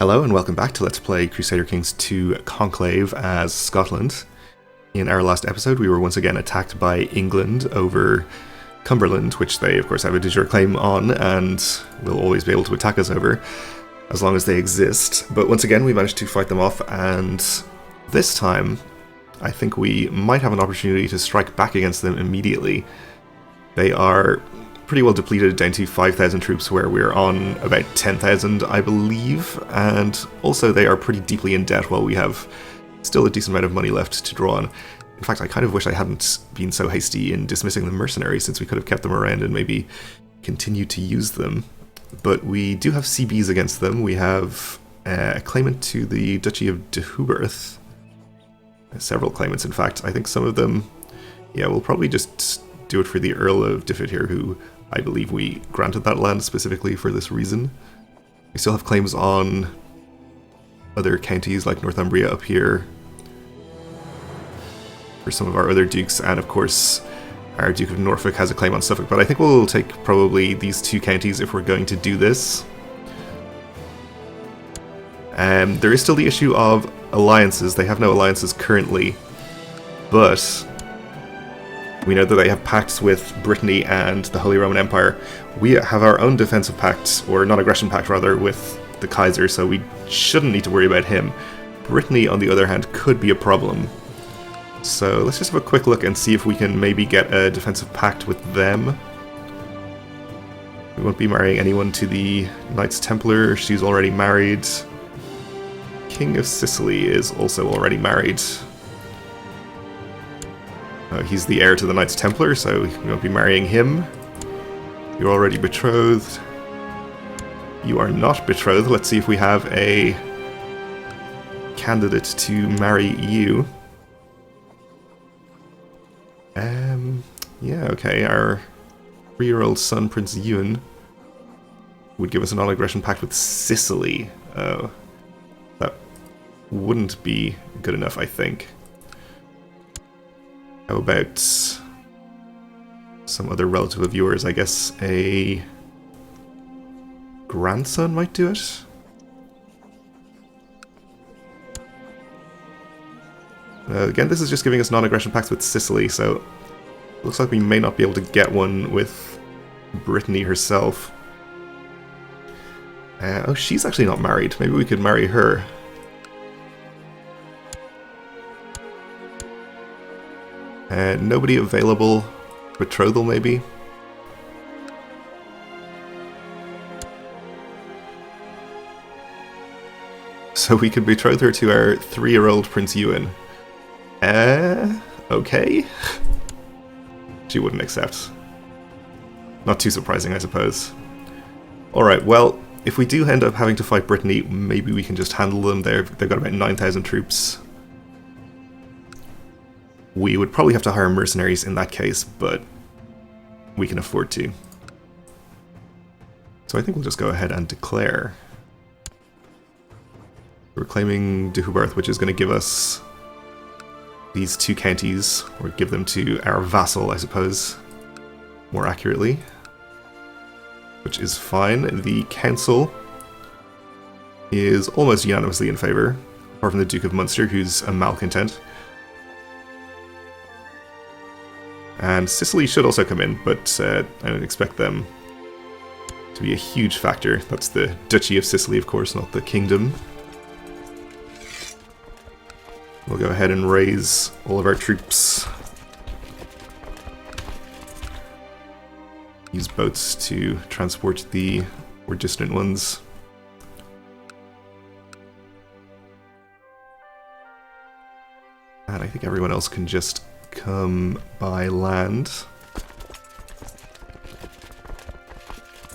Hello and welcome back to Let's Play Crusader Kings 2 Conclave as Scotland. In our last episode we were once again attacked by England over Cumberland, which they of course have a de jure claim on and will always be able to attack us over as long as they exist. But once again we managed to fight them off, and this time I think we might have an opportunity to strike back against them immediately. They are pretty well depleted down to 5,000 troops, where we're on about 10,000 I believe, and also they are pretty deeply in debt while we have still a decent amount of money left to draw on. In fact, I kind of wish I hadn't been so hasty in dismissing the mercenaries, since we could have kept them around and maybe continued to use them. But we do have CBs against them. We have a claimant to the Duchy of Deheubarth. Several claimants, in fact. I think some of them, yeah, we'll probably just do it for the Earl of Diffit here, who I believe we granted that land specifically for this reason. We still have claims on other counties like Northumbria up here for some of our other dukes, and of course our Duke of Norfolk has a claim on Suffolk, but I think we'll take probably these two counties if we're going to do this. There is still the issue of alliances. They have no alliances currently, but we know that they have pacts with Brittany and the Holy Roman Empire. We have our own defensive pact, or non-aggression pact rather, with the Kaiser, so we shouldn't need to worry about him. Brittany, on the other hand, could be a problem. So let's just have a quick look and see if we can maybe get a defensive pact with them. We won't be marrying anyone to the Knights Templar. She's already married. King of Sicily is also already married. He's the heir to the Knights Templar, so we won't be marrying him. You're already betrothed. You are not betrothed. Let's see if we have a candidate to marry you. Yeah, okay. Our 3-year-old son, Prince Ewan, would give us a non-aggression pact with Sicily. That wouldn't be good enough, I think. How about some other relative of yours? I guess a grandson might do it? Again, this is just giving us non-aggression pacts with Sicily, so it looks like we may not be able to get one with Brittany herself. Oh, she's actually not married. Maybe we could marry her. Nobody available. Betrothal, maybe? So we could betroth her to our 3-year-old Prince Ewan. Okay. She wouldn't accept. Not too surprising, I suppose. Alright, well, if we do end up having to fight Brittany, maybe we can just handle them. They've got about 9,000 troops. We would probably have to hire mercenaries in that case, but we can afford to. So I think we'll just go ahead and declare. We're claiming Deheubarth, which is going to give us these two counties, or give them to our vassal, I suppose, more accurately. Which is fine. The council is almost unanimously in favour, apart from the Duke of Munster, who's a malcontent. And Sicily should also come in, but I don't expect them to be a huge factor. That's the Duchy of Sicily, of course, not the kingdom. We'll go ahead and raise all of our troops. Use boats to transport the more distant ones. And I think everyone else can just come by land.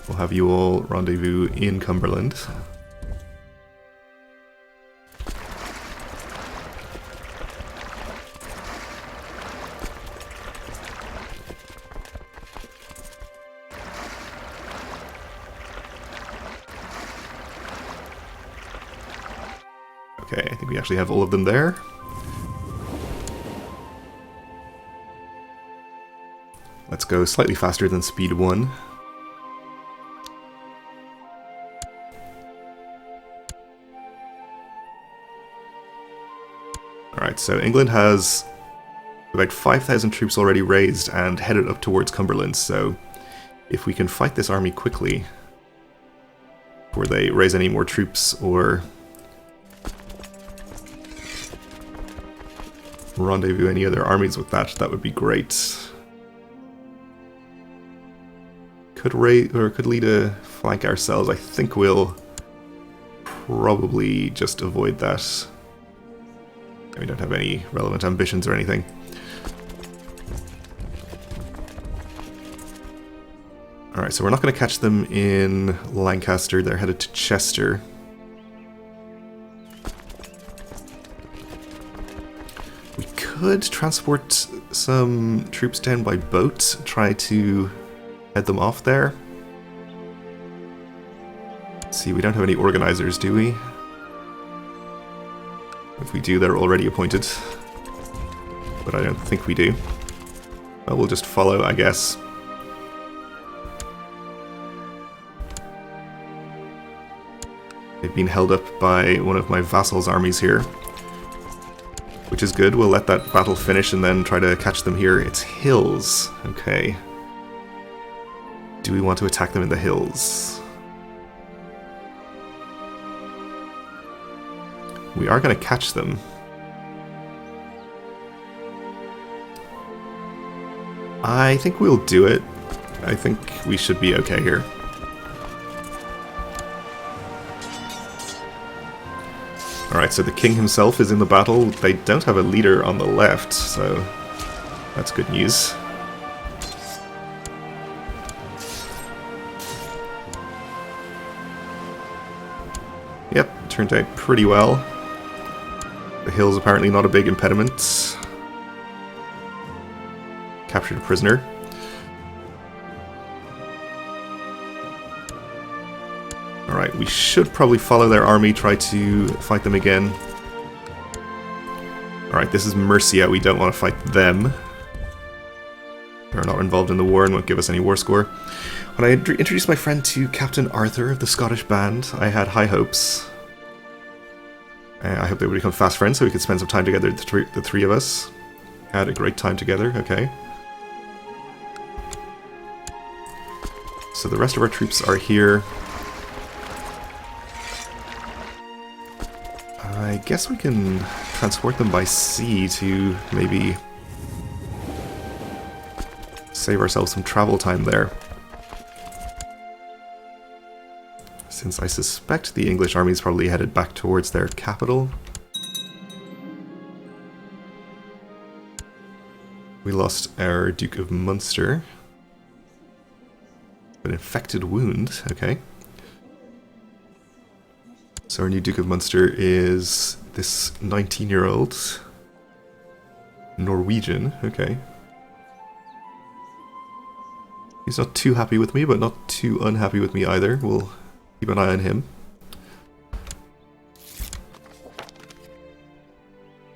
We'll have you all rendezvous in Cumberland. Okay, I think we actually have all of them there. Let's go slightly faster than speed 1. Alright, so England has about 5,000 troops already raised and headed up towards Cumberland, so if we can fight this army quickly before they raise any more troops or rendezvous any other armies with that, that would be great. Could lead a flank ourselves. I think we'll probably just avoid that. We don't have any relevant ambitions or anything. Alright, so we're not going to catch them in Lancaster. They're headed to Chester. We could transport some troops down by boat, try to head them off there. Let's see, we don't have any organizers, do we? If we do, they're already appointed. But I don't think we do. Well, we'll just follow, I guess. They've been held up by one of my vassals' armies here, which is good. We'll let that battle finish and then try to catch them here. It's hills. Okay. Do we want to attack them in the hills? We are going to catch them. I think we'll do it. I think we should be okay here. Alright, so the king himself is in the battle. They don't have a leader on the left, so that's good news. Yep, turned out pretty well. The hill's apparently not a big impediment. Captured a prisoner. Alright, we should probably follow their army, try to fight them again. Alright, this is Mercia, we don't want to fight them. They're not involved in the war and won't give us any war score. When I introduced my friend to Captain Arthur of the Scottish band, I had high hopes. I hope they would become fast friends so we could spend some time together, the three of us. Had a great time together, okay. So the rest of our troops are here. I guess we can transport them by sea to maybe save ourselves some travel time there. Since I suspect the English army is probably headed back towards their capital. We lost our Duke of Munster. An infected wound, okay. So our new Duke of Munster is this 19-year-old Norwegian, okay. He's not too happy with me, but not too unhappy with me either. We'll keep an eye on him.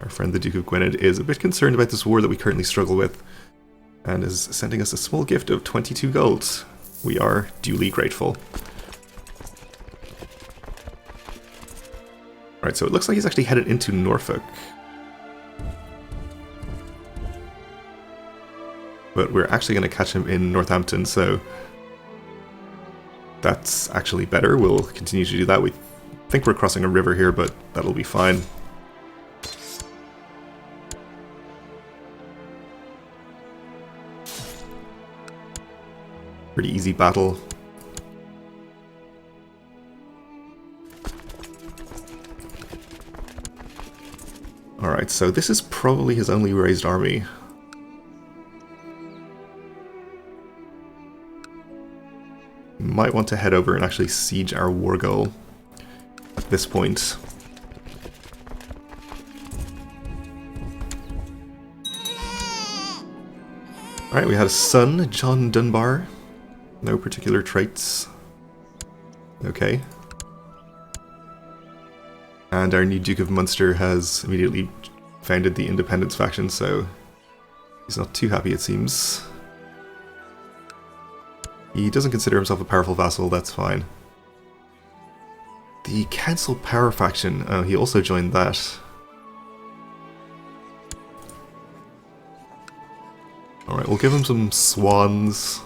Our friend the Duke of Gwynedd is a bit concerned about this war that we currently struggle with, and is sending us a small gift of 22 gold. We are duly grateful. Alright, so it looks like he's actually headed into Norfolk. But we're actually going to catch him in Northampton, so that's actually better. We'll continue to do that. We think we're crossing a river here, but that'll be fine. Pretty easy battle. Alright, so this is probably his only raised army. Might want to head over and actually siege our war goal at this point. Alright, we had a son, John Dunbar. No particular traits. Okay. And our new Duke of Munster has immediately founded the Independence faction, so he's not too happy, it seems. He doesn't consider himself a powerful vassal, that's fine. The Council Power faction, oh, he also joined that. Alright, we'll give him some swans.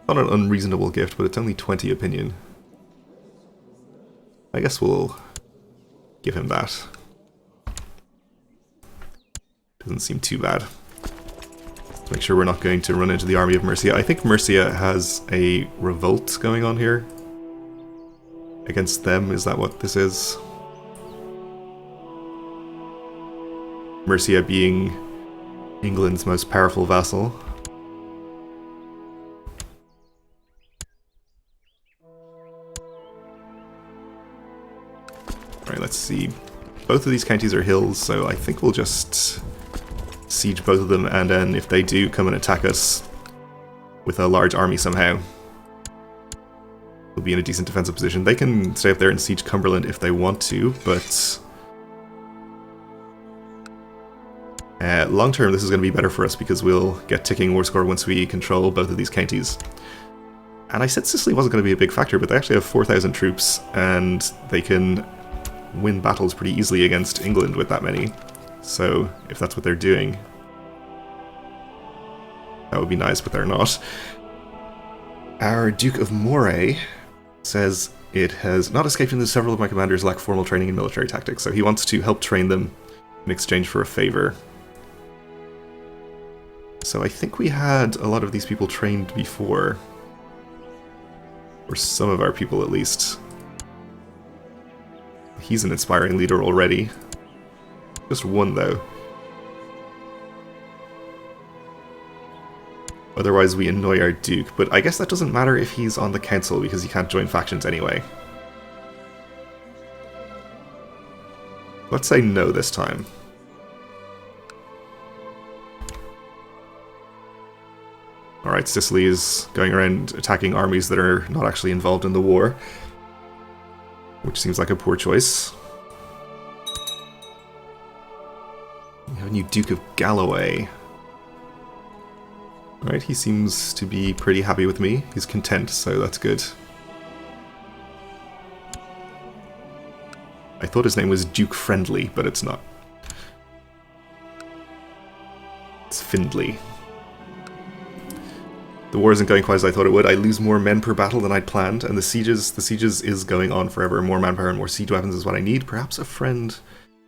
Not an unreasonable gift, but it's only 20 opinion. I guess we'll give him that. Doesn't seem too bad. Let's make sure we're not going to run into the army of Mercia. I think Mercia has a revolt going on here. Against them, is that what this is? Mercia being England's most powerful vassal. Alright, let's see. Both of these counties are hills, so I think we'll just siege both of them, and then if they do come and attack us with a large army somehow, we'll be in a decent defensive position. They can stay up there and siege Cumberland if they want to, but long term this is going to be better for us because we'll get ticking war score once we control both of these counties. And I said Sicily wasn't going to be a big factor, but they actually have 4,000 troops, and they can win battles pretty easily against England with that many. So, if that's what they're doing, that would be nice, but they're not. Our Duke of Moray says it has not escaped him that several of my commanders lack formal training in military tactics, so he wants to help train them in exchange for a favor. So I think we had a lot of these people trained before. Or some of our people, at least. He's an inspiring leader already. Just one, though. Otherwise we annoy our Duke, but I guess that doesn't matter if he's on the council because he can't join factions anyway. Let's say no this time. Alright, Sicily is going around attacking armies that are not actually involved in the war, which seems like a poor choice. We have a new Duke of Galloway. Alright, he seems to be pretty happy with me. He's content, so that's good. I thought his name was Duke Friendly, but it's not. It's Findley. The war isn't going quite as I thought it would. I lose more men per battle than I'd planned, and the sieges is going on forever. More manpower and more siege weapons is what I need. Perhaps a friend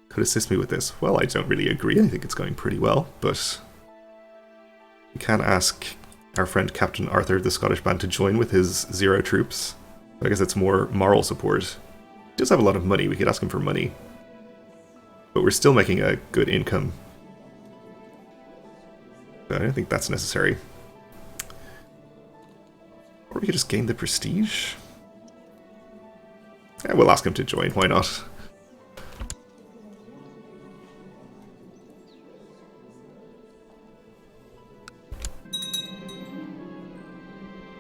could assist me with this. Well, I don't really agree. I think it's going pretty well, but we can ask our friend Captain Arthur of the Scottish Band to join with his 0 troops. I guess it's more moral support. He does have a lot of money. We could ask him for money. But we're still making a good income. I don't think that's necessary. Or we could just gain the prestige. Yeah, we'll ask him to join, why not?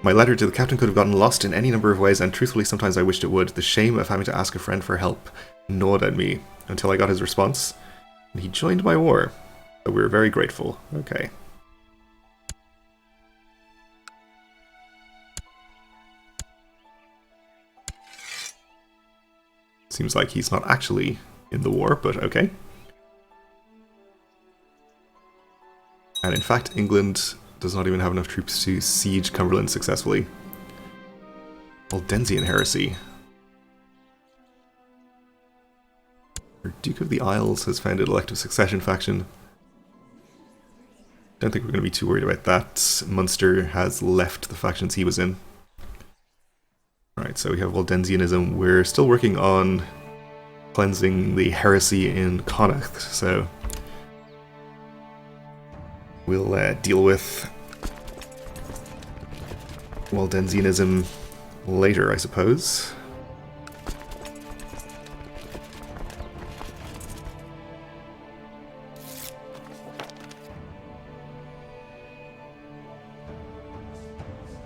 My letter to the captain could have gotten lost in any number of ways, and truthfully sometimes I wished it would. The shame of having to ask a friend for help gnawed at me until I got his response, and he joined my war. So we were very grateful. Okay. Seems like he's not actually in the war, but okay. And in fact, England does not even have enough troops to siege Cumberland successfully. Waldensian heresy. Our Duke of the Isles has founded elective succession faction. Don't think we're going to be too worried about that. Munster has left the factions he was in. Alright, so we have Waldensianism. We're still working on cleansing the heresy in Connacht, so we'll deal with Waldensianism later, I suppose.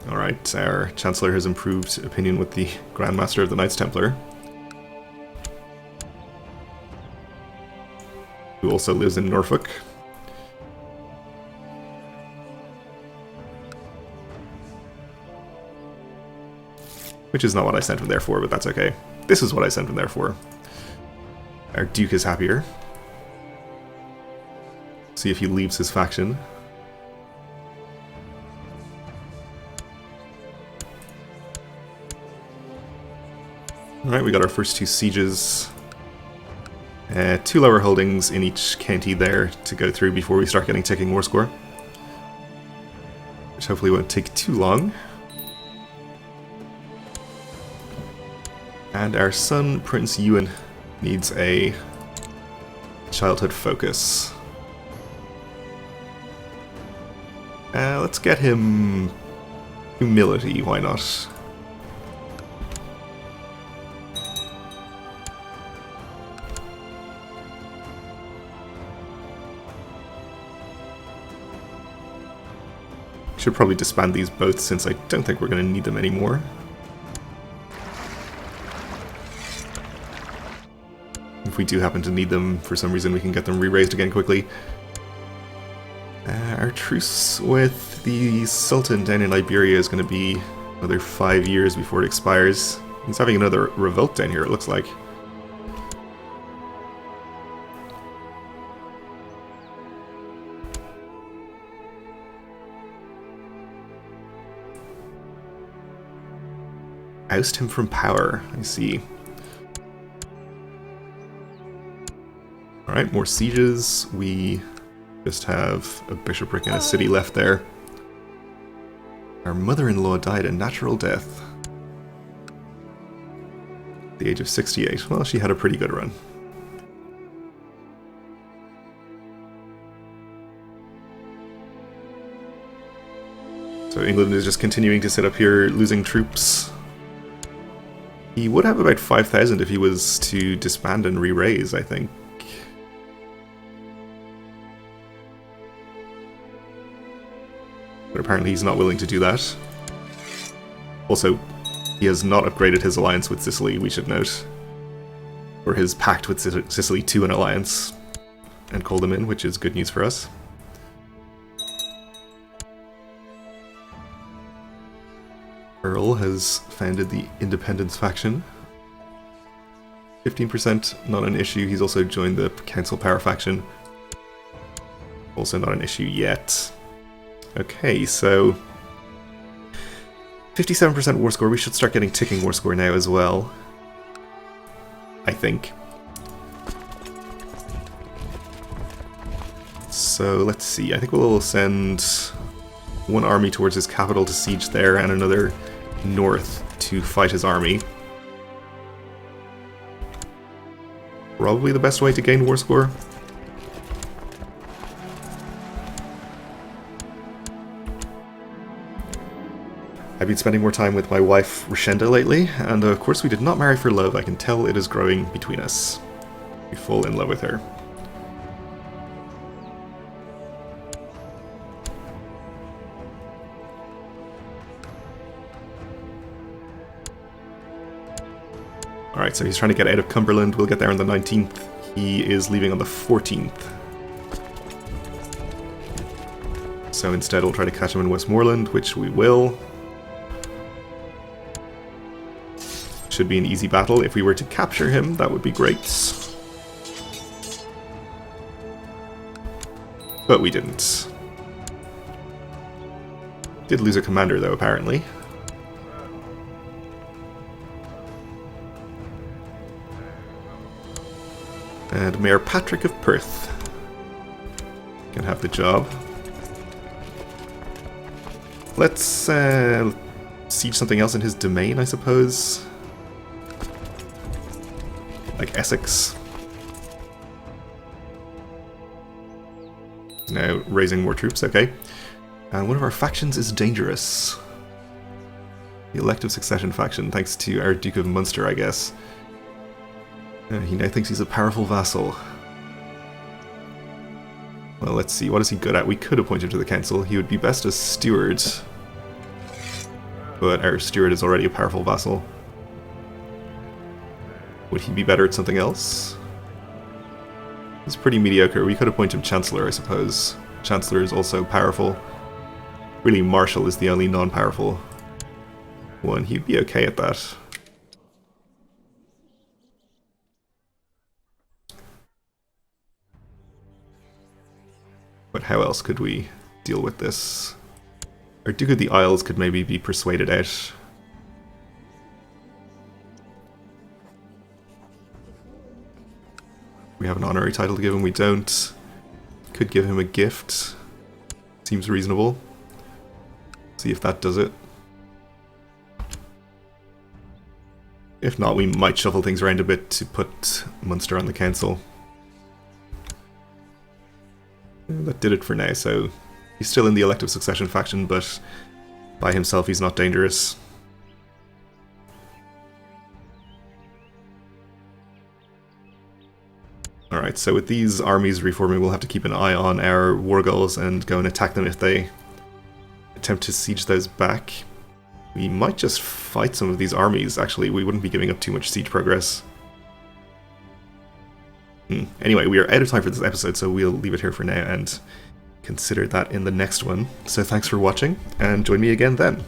Alright, our Chancellor has improved opinion with the Grand Master of the Knights Templar, who also lives in Norfolk. Which is not what I sent him there for, but that's okay. This is what I sent him there for. Our Duke is happier. See if he leaves his faction. Alright, we got our first 2 sieges. 2 lower holdings in each county there to go through before we start getting ticking war score. Which hopefully won't take too long. And our son, Prince Ewan, needs a childhood focus. Let's get him humility, why not? Should probably disband these both since I don't think we're going to need them anymore. If we do happen to need them for some reason, we can get them re-raised again quickly. Our truce with the Sultan down in Iberia is going to be another 5 years before it expires. He's having another revolt down here, it looks like. Oust him from power, I see. Alright, more sieges. We just have a bishopric and a city left there. Our mother-in-law died a natural death. At the age of 68. Well, she had a pretty good run. So England is just continuing to sit up here, losing troops. He would have about 5,000 if he was to disband and re-raise, I think. But apparently he's not willing to do that. Also, he has not upgraded his alliance with Sicily, we should note. Or his pact with Sicily to an alliance. And called them in, which is good news for us. Earl has founded the Independence faction. 15% not an issue. He's also joined the Council Power faction. Also not an issue yet. Okay, so 57% war score. We should start getting ticking war score now as well, I think. So let's see. I think we'll send one army towards his capital to siege there and another north to fight his army. Probably the best way to gain war score. I've been spending more time with my wife, Rashenda, lately, and of course we did not marry for love. I can tell it is growing between us. We fall in love with her. Alright, so he's trying to get out of Cumberland. We'll get there on the 19th. He is leaving on the 14th. So instead we'll try to catch him in Westmoreland, which we will. Should be an easy battle. If we were to capture him, that would be great. But we didn't. Did lose a commander though, apparently. And Mayor Patrick of Perth can have the job. Let's siege something else in his domain, I suppose. Like Essex. Now raising more troops, okay. And one of our factions is dangerous. The elective succession faction, thanks to our Duke of Munster, I guess. He now thinks he's a powerful vassal. Well, let's see, what is he good at? We could appoint him to the council. He would be best as steward. But our steward is already a powerful vassal. Would he be better at something else? He's pretty mediocre. We could appoint him Chancellor, I suppose. Chancellor is also powerful. Really, Marshal is the only non-powerful one. He'd be okay at that. how else could we deal with this? Our Duke of the Isles could maybe be persuaded out. We have an honorary title to give him, we don't. Could give him a gift. Seems reasonable. See if that does it. If not, we might shuffle things around a bit to put Munster on the council. That did it for now, so he's still in the elective succession faction, but by himself he's not dangerous. Alright, so with these armies reforming, we'll have to keep an eye on our war goals and go and attack them if they attempt to siege those back. We might just fight some of these armies, actually. We wouldn't be giving up too much siege progress. Anyway, we are out of time for this episode, so we'll leave it here for now and consider that in the next one. So thanks for watching, and join me again then.